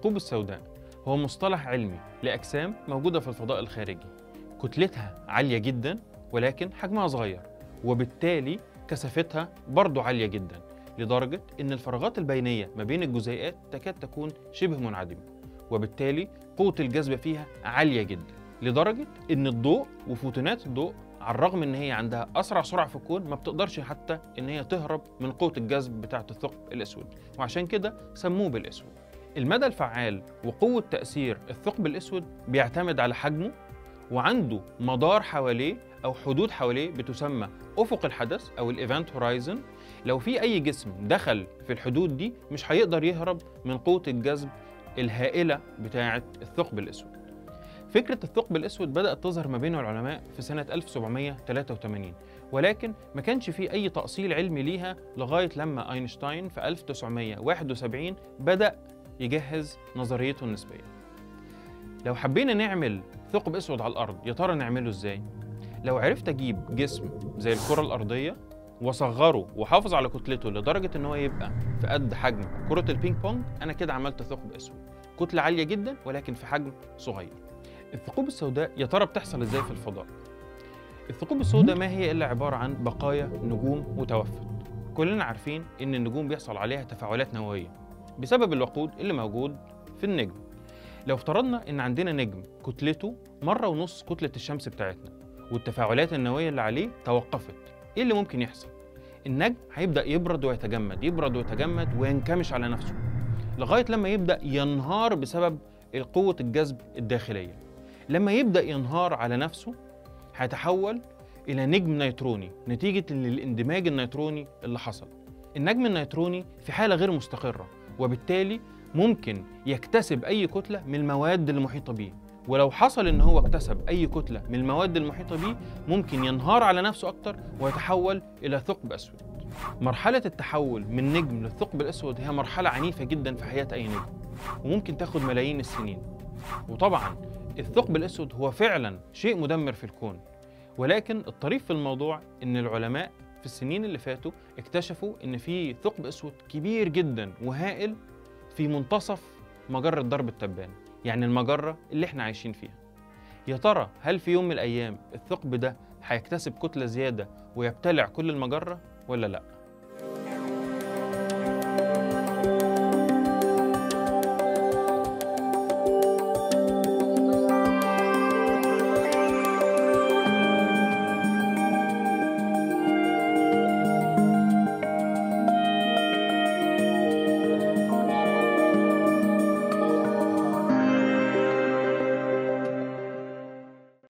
الثقوب السوداء هو مصطلح علمي لأجسام موجودة في الفضاء الخارجي، كتلتها عالية جدا ولكن حجمها صغير، وبالتالي كثافتها برضه عالية جدا، لدرجة إن الفراغات البينية ما بين الجزيئات تكاد تكون شبه منعدمة، وبالتالي قوة الجذب فيها عالية جدا، لدرجة إن الضوء وفوتونات الضوء على الرغم إن هي عندها أسرع سرعة في الكون ما بتقدرش حتى إن هي تهرب من قوة الجذب بتاعة الثقب الأسود، وعشان كده سموه بالأسود. المدى الفعال وقوة تأثير الثقب الأسود بيعتمد على حجمه، وعنده مدار حواليه أو حدود حواليه بتسمى أفق الحدث أو الإيفنت هورايزن. لو في أي جسم دخل في الحدود دي مش هيقدر يهرب من قوة الجذب الهائلة بتاعة الثقب الأسود. فكرة الثقب الأسود بدأت تظهر ما بين العلماء في سنة 1783، ولكن ما كانش فيه أي تأصيل علمي ليها لغاية لما أينشتاين في 1971 بدأ يجهز نظريته النسبية. لو حبينا نعمل ثقب أسود على الأرض يا ترى نعمله إزاي؟ لو عرفت أجيب جسم زي الكرة الأرضية وأصغره وحافظ على كتلته لدرجة إن هو يبقى في قد حجم كرة البينج بونج، أنا كده عملت ثقب أسود، كتلة عالية جدا ولكن في حجم صغير. الثقوب السوداء يا ترى بتحصل إزاي في الفضاء؟ الثقوب السوداء ما هي إلا عبارة عن بقايا نجوم متوفت. كلنا عارفين إن النجوم بيحصل عليها تفاعلات نووية بسبب الوقود اللي موجود في النجم. لو افترضنا إن عندنا نجم كتلته مرة ونص كتلة الشمس بتاعتنا والتفاعلات النووية اللي عليه توقفت، إيه اللي ممكن يحصل؟ النجم هيبدأ يبرد ويتجمد، يبرد ويتجمد وينكمش على نفسه لغاية لما يبدأ ينهار بسبب قوة الجذب الداخلية. لما يبدأ ينهار على نفسه هيتحول إلى نجم نيتروني نتيجة للاندماج النيتروني اللي حصل. النجم النيتروني في حالة غير مستقرة، وبالتالي ممكن يكتسب أي كتلة من المواد المحيطة بيه، ولو حصل إن هو اكتسب أي كتلة من المواد المحيطة بيه ممكن ينهار على نفسه أكتر ويتحول إلى ثقب أسود. مرحلة التحول من نجم للثقب الأسود هي مرحلة عنيفة جدا في حياة أي نجم، وممكن تاخد ملايين السنين. وطبعا الثقب الأسود هو فعلا شيء مدمر في الكون، ولكن الطريف في الموضوع إن العلماء في السنين اللي فاتوا اكتشفوا إن في ثقب أسود كبير جدا وهائل في منتصف مجرة درب التبانة، يعني المجرة اللي احنا عايشين فيها. يا ترى هل في يوم من الأيام الثقب ده هيكتسب كتلة زيادة ويبتلع كل المجرة ولا لأ؟